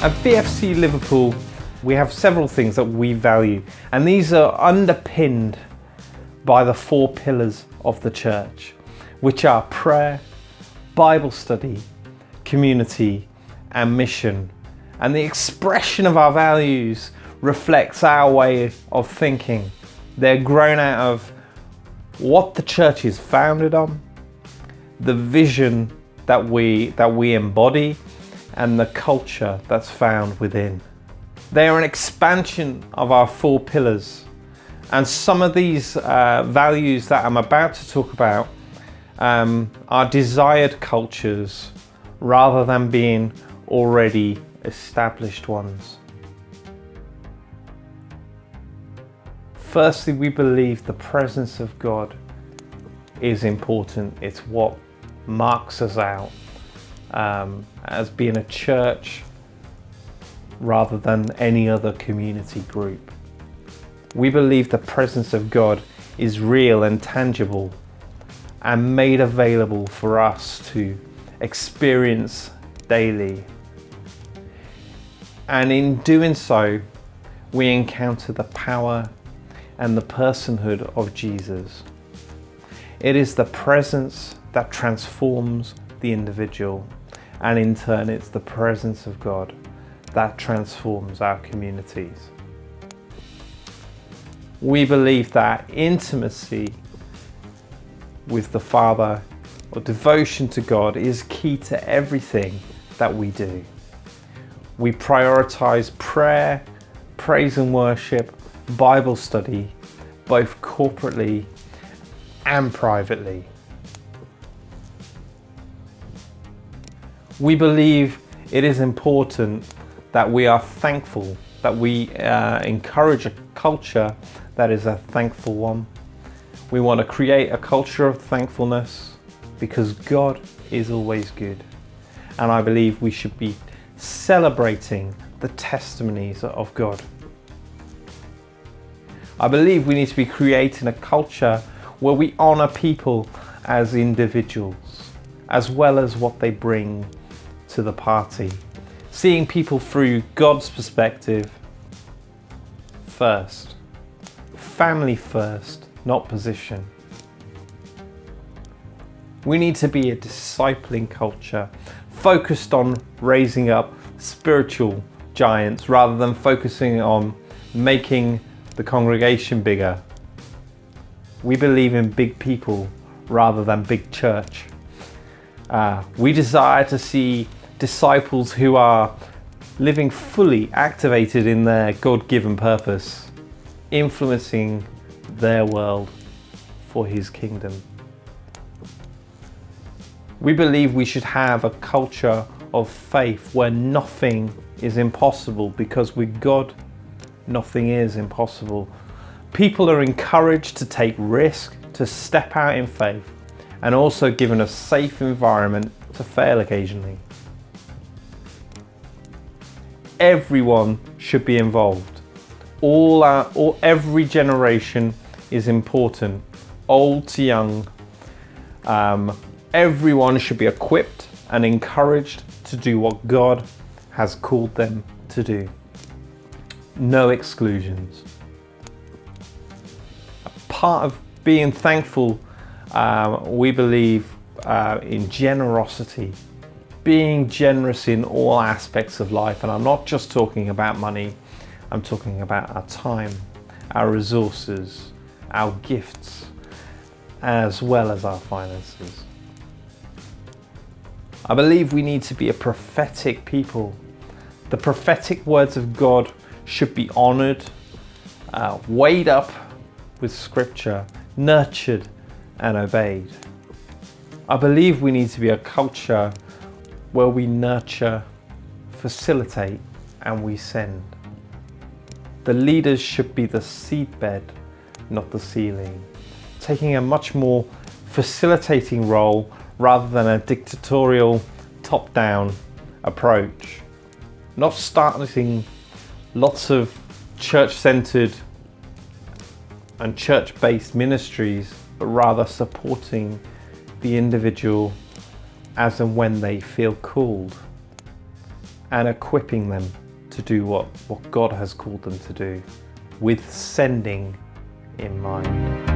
At VFC Liverpool, we have several things that we value, and these are underpinned by the 4 pillars of the church, which are prayer, Bible study, community, and mission. And the expression of our values reflects our way of thinking. They're grown out of what the church is founded on, the vision that we embody, and the culture that's found within. They are an expansion of our 4 pillars. And some of these values that I'm about to talk about are desired cultures rather than being already established ones. Firstly, we believe the presence of God is important. It's what marks us out as being a church rather than any other community group. We believe the presence of God is real and tangible and made available for us to experience daily. And in doing so, we encounter the power and the personhood of Jesus. It is the presence that transforms the individual, and in turn it's the presence of God that transforms our communities. We believe that intimacy with the Father or devotion to God is key to everything that we do. We prioritize prayer, praise and worship, Bible study, both corporately and privately. We believe it is important that we are thankful, that we encourage a culture that is a thankful one. We want to create a culture of thankfulness because God is always good. And I believe we should be celebrating the testimonies of God. I believe we need to be creating a culture where we honor people as individuals, as well as what they bring to the party. Seeing people through God's perspective first. Family first, not position. We need to be a discipling culture, focused on raising up spiritual giants rather than focusing on making the congregation bigger. We believe in big people rather than big church. We desire to see disciples who are living fully activated in their God-given purpose, influencing their world for His kingdom. We believe we should have a culture of faith where nothing is impossible, because with God, nothing is impossible. People are encouraged to take risk, to step out in faith, and also given a safe environment to fail occasionally. Everyone should be involved. Every generation is important, old to young. Everyone should be equipped and encouraged to do what God has called them to do. No exclusions. Part of being thankful, we believe in generosity. Being generous in all aspects of life, and I'm not just talking about money, I'm talking about our time, our resources, our gifts, as well as our finances. I believe we need to be a prophetic people. The prophetic words of God should be honoured, weighed up with scripture, nurtured and obeyed. I believe we need to be a culture where we nurture, facilitate, and we send. The leaders should be the seedbed, not the ceiling, taking a much more facilitating role rather than a dictatorial, top-down approach. Not starting lots of church-centered and church-based ministries, but rather supporting the individual as and when they feel called. and equipping them to do what God has called them to do, with sending in mind.